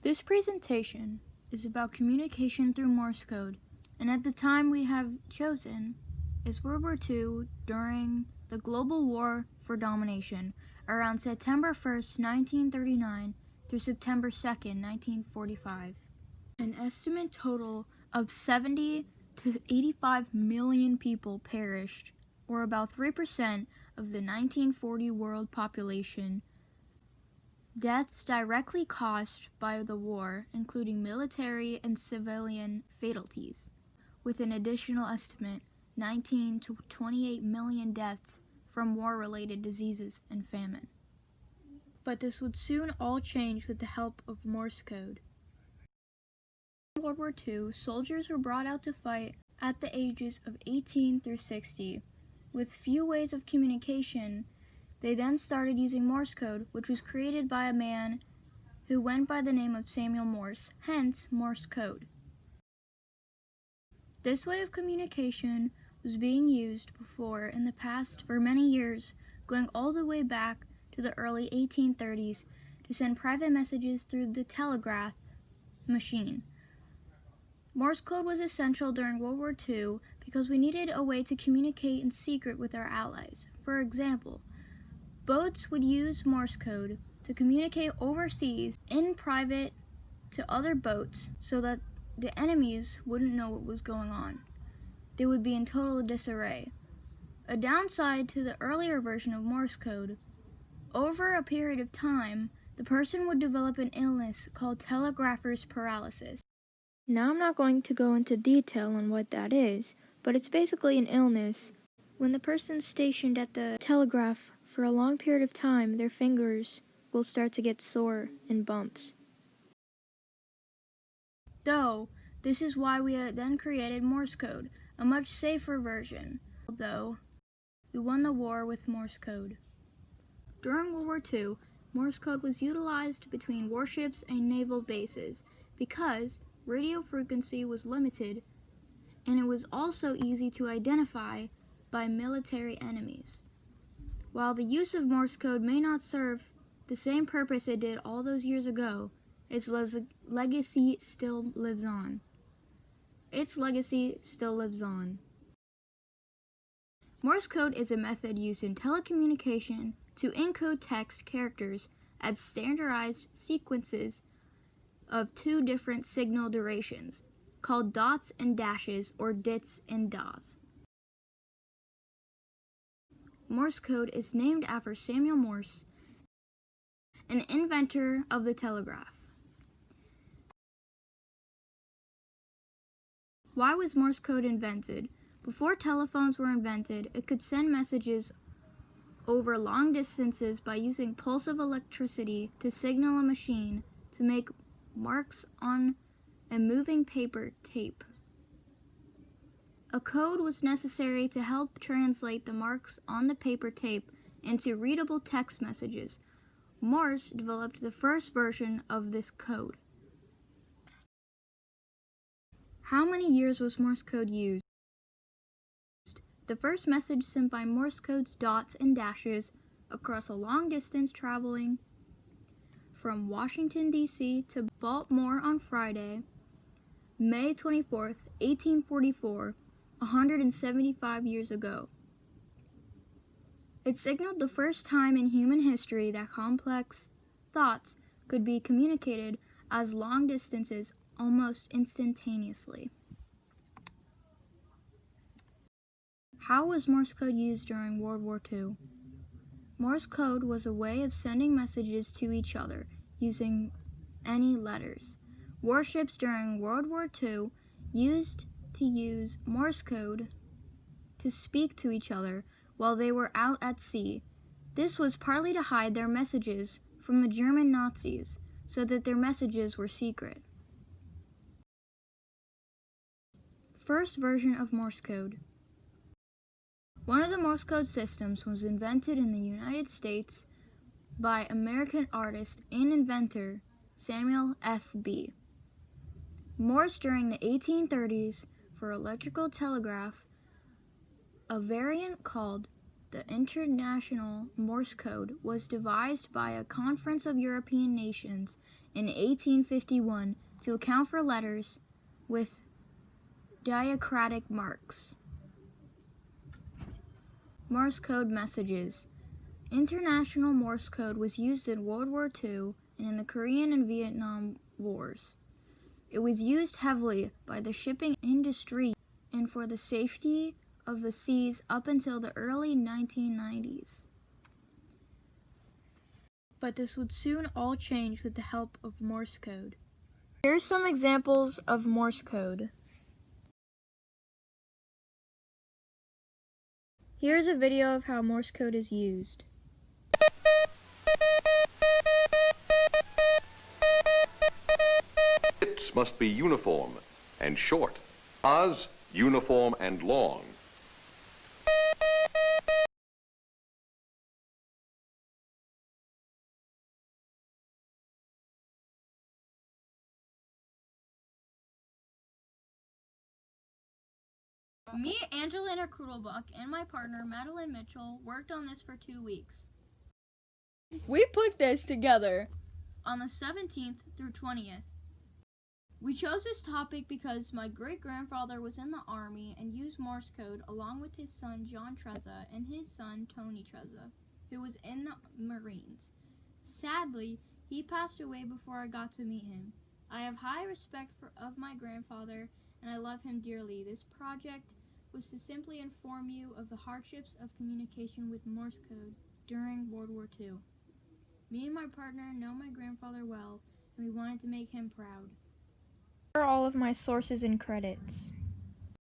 This presentation is about communication through Morse code, and at the time we have chosen is World War II during the Global War for Domination, around September 1st, 1939 through September 2nd, 1945. An estimate total of 70 to 85 million people perished, or about 3% of the 1940 world population. Deaths directly caused by the war, including military and civilian fatalities, with an additional estimate 19 to 28 million deaths from war-related diseases and famine. But this would soon all change with the help of Morse code. In World War II, soldiers were brought out to fight at the ages of 18 through 60. With few ways of communication, they then started using Morse code, which was created by a man who went by the name of Samuel Morse, hence Morse code. This way of communication was being used before in the past for many years, going all the way back to the early 1830s to send private messages through the telegraph machine. Morse code was essential during World War II because we needed a way to communicate in secret with our allies. For example, boats would use Morse code to communicate overseas in private to other boats so that the enemies wouldn't know what was going on. They would be in total disarray. A downside to the earlier version of Morse code, over a period of time, the person would develop an illness called Telegrapher's paralysis. Now I'm not going to go into detail on what that is, but it's basically an illness. When the person's stationed at the telegraph for a long period of time, their fingers will start to get sore and bumps. Though, this is why we then created Morse code, a much safer version, although we won the war with Morse code. During World War II, Morse code was utilized between warships and naval bases because radio frequency was limited, and it was also easy to identify by military enemies. While the use of Morse code may not serve the same purpose it did all those years ago, its legacy still lives on. Morse code is a method used in telecommunication to encode text characters as standardized sequences of two different signal durations, called dots and dashes or dits and das. Morse code is named after Samuel Morse, an inventor of the telegraph. Why was Morse code invented? Before telephones were invented, it could send messages over long distances by using pulse of electricity to signal a machine to make marks on a moving paper tape. A code was necessary to help translate the marks on the paper tape into readable text messages. Morse developed the first version of this code. How many years was Morse code used? The first message sent by Morse code's dots and dashes across a long distance traveling from Washington, D.C. to Baltimore on Friday, May 24th, 1844, 175 years ago. It signaled the first time in human history that complex thoughts could be communicated as long distances almost instantaneously. How was Morse code used during World War II? Morse code was a way of sending messages to each other using any letters. Warships during World War II used to use Morse code to speak to each other while they were out at sea. This was partly to hide their messages from the German Nazis so that their messages were secret. First version of Morse code. One of the Morse code systems was invented in the United States by American artist and inventor Samuel F.B. Morse during the 1830s for electrical telegraph. A variant called the International Morse Code was devised by a conference of European nations in 1851 to account for letters with diacritic marks. Morse code messages. International Morse code was used in World War II and in the Korean and Vietnam Wars. It was used heavily by the shipping industry and for the safety of the seas up until the early 1990s. But this would soon all change with the help of Morse code. Here's some examples of Morse code. Here's a video of how Morse code is used. Bits must be uniform and short. As uniform and long. Me, Angelina Krudelbuck, and my partner, Madeline Mitchell, worked on this for 2 weeks. We put this together on the 17th through 20th. We chose this topic because my great-grandfather was in the Army and used Morse code along with his son, John Trezza, and his son, Tony Trezza, who was in the Marines. Sadly, he passed away before I got to meet him. I have high respect of my grandfather, and I love him dearly. This project was to simply inform you of the hardships of communication with Morse code during World War II. Me and my partner know my grandfather well, and we wanted to make him proud. Here are all of my sources and credits.